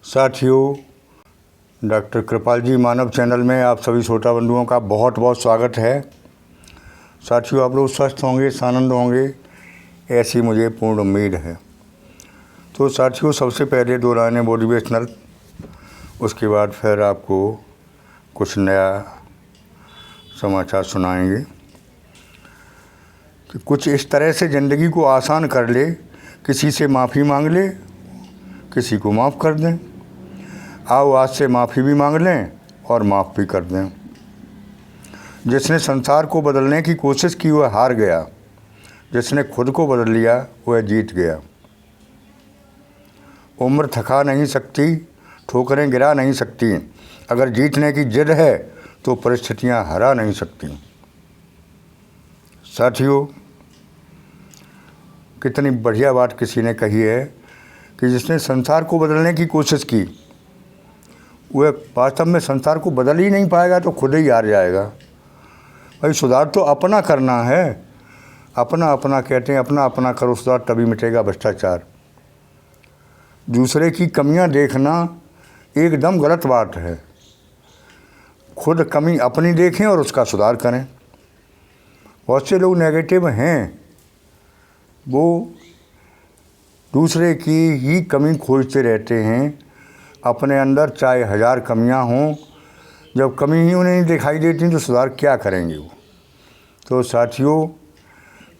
साथियों, डॉक्टर कृपाल जी मानव चैनल में आप सभी श्रोता बंधुओं का बहुत बहुत स्वागत है। साथियों, आप लोग स्वस्थ होंगे, आनंद होंगे, ऐसी मुझे पूर्ण उम्मीद है। तो साथियों, सबसे पहले 2 लाइनें मोटिवेशनल, उसके बाद फिर आपको कुछ नया समाचार सुनाएंगे कि कुछ इस तरह से ज़िंदगी को आसान कर ले, किसी से माफ़ी मांग ले, किसी को माफ़ कर दें। आओ आज से माफ़ी भी मांग लें और माफ़ भी कर दें। जिसने संसार को बदलने की कोशिश की वह हार गया, जिसने खुद को बदल लिया वह जीत गया। उम्र थका नहीं सकती, ठोकरें गिरा नहीं सकती, अगर जीतने की जिद है तो परिस्थितियां हरा नहीं सकती। साथियों, कितनी बढ़िया बात किसी ने कही है कि जिसने संसार को बदलने की कोशिश की वह वास्तव में संसार को बदल ही नहीं पाएगा, तो खुद ही हार जाएगा। भाई, सुधार तो अपना करना है। अपना अपना कहते हैं, अपना अपना करो सुधार, तभी मिटेगा भ्रष्टाचार। दूसरे की कमियां देखना एकदम गलत बात है। खुद कमी अपनी देखें और उसका सुधार करें। बहुत से लोग नेगेटिव हैं, वो दूसरे की ही कमी खोजते रहते हैं। अपने अंदर चाहे 1000 कमियां हों, जब कमी ही उन्हें नहीं दिखाई देती तो सुधार क्या करेंगे वो। तो साथियों,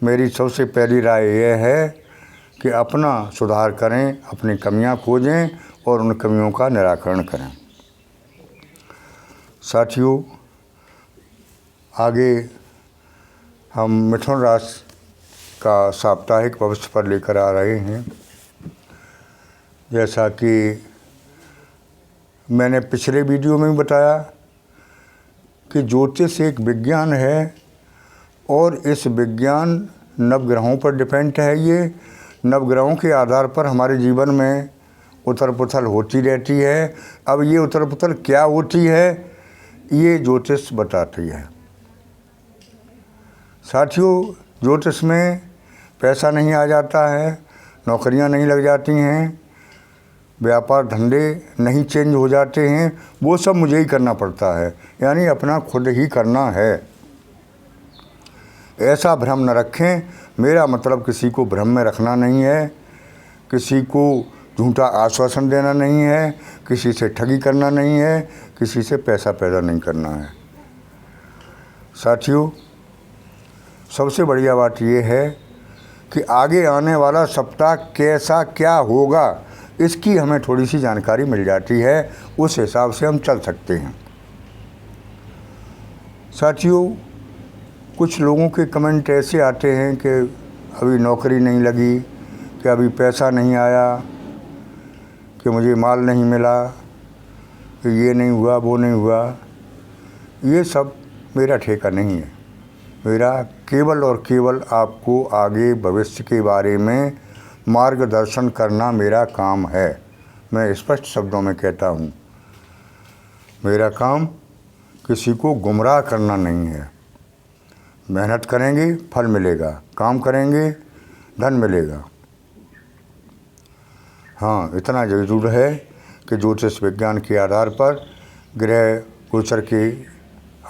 मेरी सबसे पहली राय यह है कि अपना सुधार करें, अपनी कमियां खोजें और उन कमियों का निराकरण करें। साथियों, आगे हम मिथुन राशि का साप्ताहिक भविष्य पर लेकर आ रहे हैं। जैसा कि मैंने पिछले वीडियो में बताया कि ज्योतिष एक विज्ञान है और इस विज्ञान नवग्रहों पर डिपेंड है। ये नवग्रहों के आधार पर हमारे जीवन में उथल पुथल होती रहती है। अब ये उथल पुथल क्या होती है, ये ज्योतिष बताती है। साथियों, ज्योतिष में पैसा नहीं आ जाता है, नौकरियां नहीं लग जाती हैं, व्यापार धंधे नहीं चेंज हो जाते हैं, वो सब मुझे ही करना पड़ता है, यानी अपना खुद ही करना है। ऐसा भ्रम न रखें। मेरा मतलब किसी को भ्रम में रखना नहीं है, किसी को झूठा आश्वासन देना नहीं है, किसी से ठगी करना नहीं है, किसी से पैसा पैदा नहीं करना है। साथियों, सबसे बढ़िया बात यह है कि आगे आने वाला सप्ताह कैसा क्या होगा, इसकी हमें थोड़ी सी जानकारी मिल जाती है। उस हिसाब से हम चल सकते हैं। साथियों, कुछ लोगों के कमेंट ऐसे आते हैं कि अभी नौकरी नहीं लगी, कि अभी पैसा नहीं आया, कि मुझे माल नहीं मिला, कि ये नहीं हुआ, वो नहीं हुआ। ये सब मेरा ठेका नहीं है। मेरा केवल और केवल आपको आगे भविष्य के बारे में मार्गदर्शन करना मेरा काम है। मैं स्पष्ट शब्दों में कहता हूँ, मेरा काम किसी को गुमराह करना नहीं है। मेहनत करेंगे फल मिलेगा, काम करेंगे धन मिलेगा। हाँ, इतना जरूर है कि ज्योतिष विज्ञान के आधार पर, ग्रह गोचर के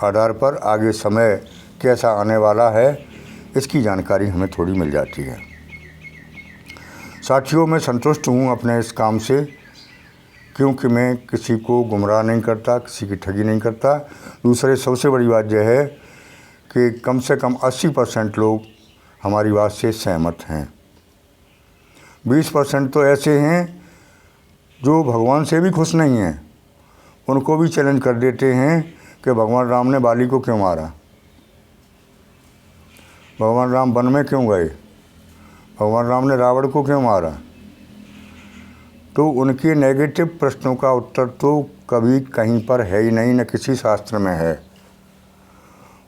आधार पर आगे समय कैसा आने वाला है, इसकी जानकारी हमें थोड़ी मिल जाती है। साथियों, मैं संतुष्ट हूँ अपने इस काम से, क्योंकि मैं किसी को गुमराह नहीं करता, किसी की ठगी नहीं करता। दूसरे सबसे बड़ी बात यह है कि कम से कम 80% लोग हमारी बात से सहमत हैं। 20% तो ऐसे हैं जो भगवान से भी खुश नहीं हैं। उनको भी चैलेंज कर देते हैं कि भगवान राम ने बाली को क्यों मारा, भगवान राम वन में क्यों गए, भगवान राम ने रावण को क्यों मारा। तो उनके नेगेटिव प्रश्नों का उत्तर तो कभी कहीं पर है ही नहीं, न किसी शास्त्र में है।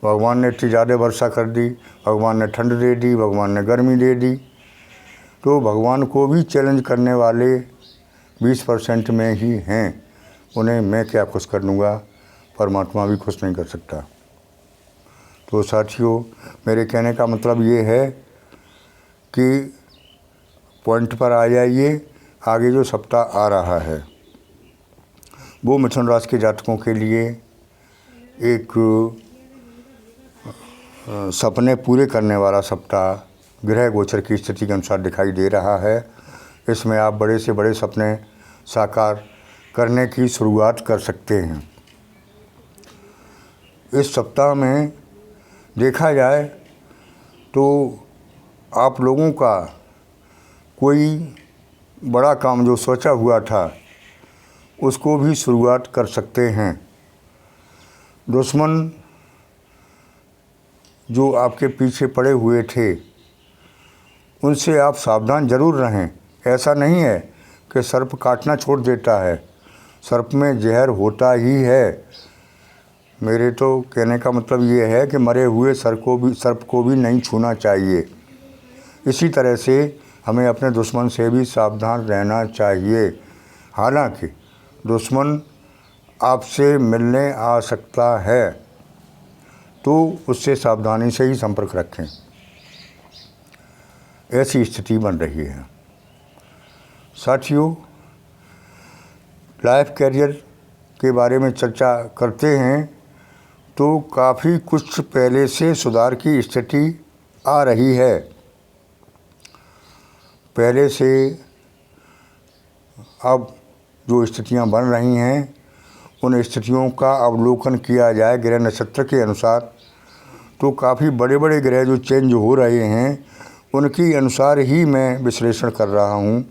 भगवान ने इतनी ज़्यादा वर्षा कर दी, भगवान ने ठंड दे दी, भगवान ने गर्मी दे दी। तो भगवान को भी चैलेंज करने वाले 20% में ही हैं। उन्हें मैं क्या खुश कर लूँगा, परमात्मा भी खुश नहीं कर सकता। तो साथियों, मेरे कहने का मतलब ये है कि पॉइंट पर आ जाइए। आगे जो सप्ताह आ रहा है वो मिथुन राशि के जातकों के लिए एक सपने पूरे करने वाला सप्ताह ग्रह गोचर की स्थिति के अनुसार दिखाई दे रहा है। इसमें आप बड़े से बड़े सपने साकार करने की शुरुआत कर सकते हैं। इस सप्ताह में देखा जाए तो आप लोगों का कोई बड़ा काम जो सोचा हुआ था उसको भी शुरुआत कर सकते हैं। दुश्मन जो आपके पीछे पड़े हुए थे उनसे आप सावधान ज़रूर रहें। ऐसा नहीं है कि सर्प काटना छोड़ देता है, सर्प में जहर होता ही है। मेरे तो कहने का मतलब ये है कि मरे हुए सर्प को भी नहीं छूना चाहिए। इसी तरह से हमें अपने दुश्मन से भी सावधान रहना चाहिए। हालांकि दुश्मन आपसे मिलने आ सकता है तो उससे सावधानी से ही संपर्क रखें। ऐसी स्थिति बन रही है। साथियों, लाइफ कैरियर के बारे में चर्चा करते हैं तो काफ़ी कुछ पहले से सुधार की स्थिति आ रही है। पहले से अब जो स्थितियां बन रही हैं उन स्थितियों का अवलोकन किया जाए ग्रह नक्षत्र के अनुसार तो काफ़ी बड़े बड़े ग्रह जो चेंज हो रहे हैं उनके अनुसार ही मैं विश्लेषण कर रहा हूं।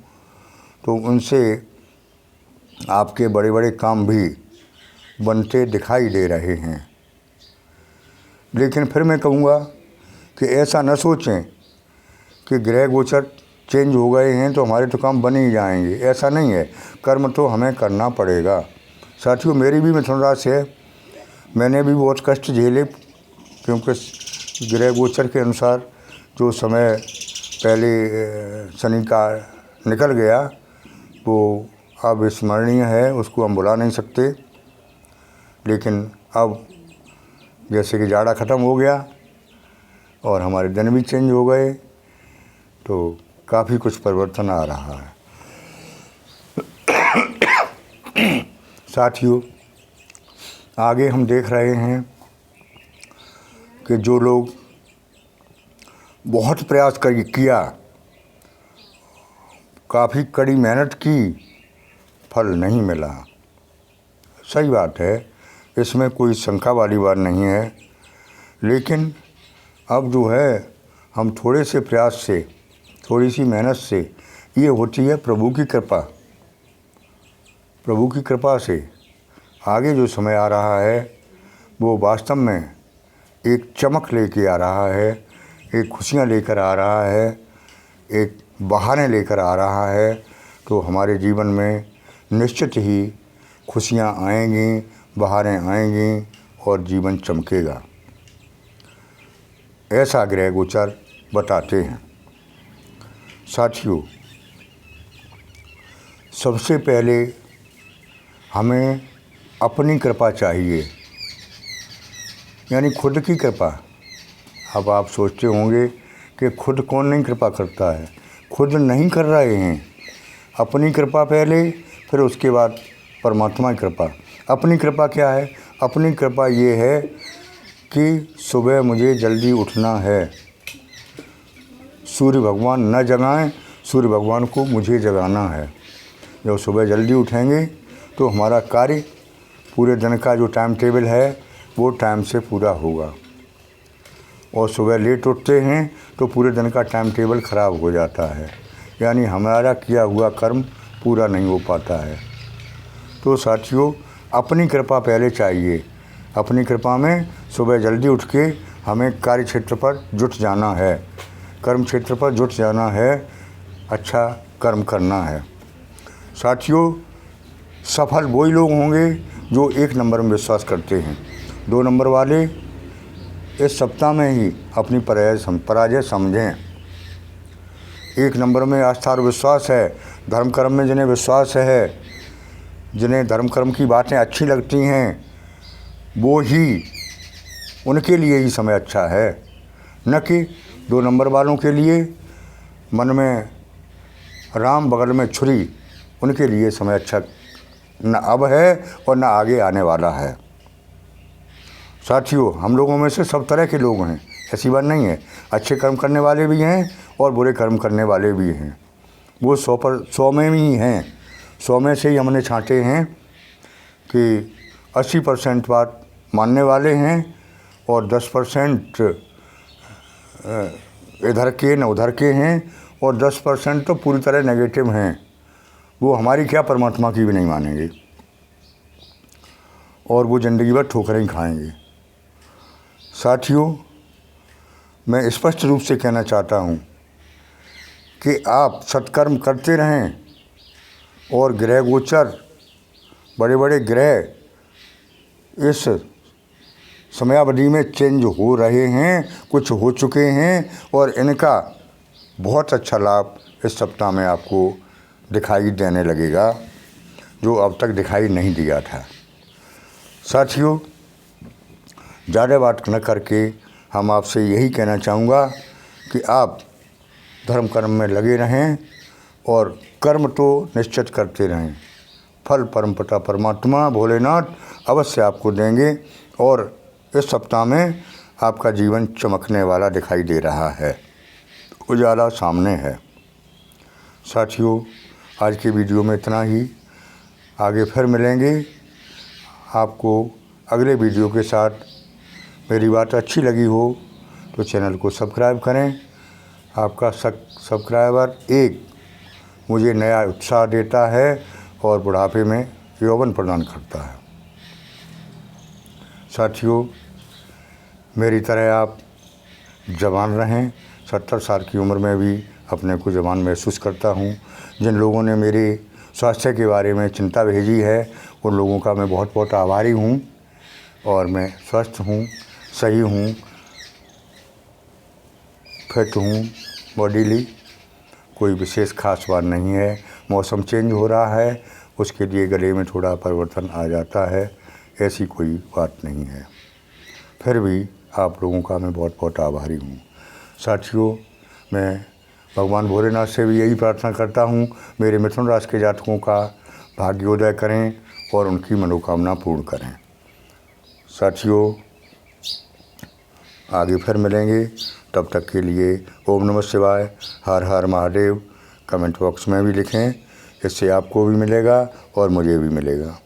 तो उनसे आपके बड़े बड़े काम भी बनते दिखाई दे रहे हैं। लेकिन फिर मैं कहूँगा कि ऐसा न सोचें कि ग्रह गोचर चेंज हो गए हैं तो हमारे तो काम बन ही जाएंगे। ऐसा नहीं है, कर्म तो हमें करना पड़ेगा। साथियों, मेरी भी मिथुन राशि है, मैंने भी बहुत कष्ट झेले क्योंकि ग्रह गोचर के अनुसार जो समय पहले शनि का निकल गया वो अब स्मरणीय है, उसको हम भुला नहीं सकते। लेकिन अब जैसे कि जाड़ा ख़त्म हो गया और हमारे दिन भी चेंज हो गए तो काफ़ी कुछ परिवर्तन आ रहा है। साथियों, आगे हम देख रहे हैं कि जो लोग बहुत प्रयास किया, काफ़ी कड़ी मेहनत की, फल नहीं मिला। सही बात है, इसमें कोई शंका वाली बात नहीं है। लेकिन अब जो है हम थोड़े से प्रयास से, थोड़ी सी मेहनत से, ये होती है प्रभु की कृपा। प्रभु की कृपा से आगे जो समय आ रहा है वो वास्तव में एक चमक लेके आ रहा है, एक खुशियाँ लेकर आ रहा है, एक बहाने लेकर आ रहा है। तो हमारे जीवन में निश्चित ही खुशियाँ आएंगी, बहारें आएंगी और जीवन चमकेगा। ऐसा ग्रह गोचर बताते हैं। साथियों, सबसे पहले हमें अपनी कृपा चाहिए, यानी खुद की कृपा। अब आप सोचते होंगे कि खुद कौन नहीं कृपा करता है। खुद नहीं कर रहे हैं, अपनी कृपा पहले, फिर उसके बाद परमात्मा की कृपा। अपनी कृपा क्या है? अपनी कृपा ये है कि सुबह मुझे जल्दी उठना है। सूर्य भगवान न जगाएं, सूर्य भगवान को मुझे जगाना है। जब सुबह जल्दी उठेंगे तो हमारा कार्य, पूरे दिन का जो टाइम टेबल है वो टाइम से पूरा होगा। और सुबह लेट उठते हैं तो पूरे दिन का टाइम टेबल ख़राब हो जाता है, यानी हमारा किया हुआ कर्म पूरा नहीं हो पाता है। तो साथियों, अपनी कृपा पहले चाहिए। अपनी कृपा में सुबह जल्दी उठ के हमें कार्य क्षेत्र पर जुट जाना है, कर्म क्षेत्र पर जुट जाना है, अच्छा कर्म करना है। साथियों, सफल वही लोग होंगे जो 1 नंबर में विश्वास करते हैं। 2 नंबर वाले इस सप्ताह में ही अपनी पराजय समझें। 1 नंबर में आस्था और विश्वास है। धर्म कर्म में जिन्हें विश्वास है, जिन्हें धर्म कर्म की बातें अच्छी लगती हैं, वो ही, उनके लिए ही समय अच्छा है, न कि 2 नंबर वालों के लिए मन में राम बगल में छुरी, उनके लिए समय अच्छा न अब है और न आगे आने वाला है। साथियों, हम लोगों में से सब तरह के लोग हैं, ऐसी बात नहीं है। अच्छे कर्म करने वाले भी हैं और बुरे कर्म करने वाले भी हैं। वो 100 में ही हैं। 100 में से ही हमने छांटे हैं कि 80% बात मानने वाले हैं और 10% इधर के न उधर के हैं और 10% तो पूरी तरह नेगेटिव हैं। वो हमारी क्या, परमात्मा की भी नहीं मानेंगे और वो ज़िंदगी भर ठोकरें ही खाएंगे। साथियों, मैं स्पष्ट रूप से कहना चाहता हूँ कि आप सत्कर्म करते रहें और ग्रह गोचर, बड़े बड़े ग्रह इस समयावधि में चेंज हो रहे हैं, कुछ हो चुके हैं और इनका बहुत अच्छा लाभ इस सप्ताह में आपको दिखाई देने लगेगा, जो अब तक दिखाई नहीं दिया था। साथियों, ज़्यादा बात न करके हम आपसे यही कहना चाहूँगा कि आप धर्म कर्म में लगे रहें और कर्म तो निश्चित करते रहें। फल परमपिता परमात्मा भोलेनाथ अवश्य आपको देंगे और इस सप्ताह में आपका जीवन चमकने वाला दिखाई दे रहा है, उजाला सामने है। साथियों, आज की वीडियो में इतना ही। आगे फिर मिलेंगे आपको अगले वीडियो के साथ। मेरी बात अच्छी लगी हो तो चैनल को सब्सक्राइब करें। आपका सब्सक्राइबर एक मुझे नया उत्साह देता है और बुढ़ापे में यौवन प्रदान करता है। साथियों, मेरी तरह आप जवान रहें। 70 साल की उम्र में भी अपने को जवान महसूस करता हूँ। जिन लोगों ने मेरे स्वास्थ्य के बारे में चिंता भेजी है उन लोगों का मैं बहुत बहुत आभारी हूँ और मैं स्वस्थ हूँ, सही हूँ, फिट हूँ बॉडीली। कोई विशेष खास बात नहीं है। मौसम चेंज हो रहा है, उसके लिए गले में थोड़ा परिवर्तन आ जाता है, ऐसी कोई बात नहीं है। फिर भी आप लोगों का मैं बहुत बहुत आभारी हूँ। साथियों, मैं भगवान भोलेनाथ से भी यही प्रार्थना करता हूँ, मेरे मिथुन राशि के जातकों का भाग्योदय करें और उनकी मनोकामना पूर्ण करें। साथियों, आगे फिर मिलेंगे, तब तक के लिए ओम नमः शिवाय, हर हर महादेव कमेंट बॉक्स में भी लिखें, इससे आपको भी मिलेगा और मुझे भी मिलेगा।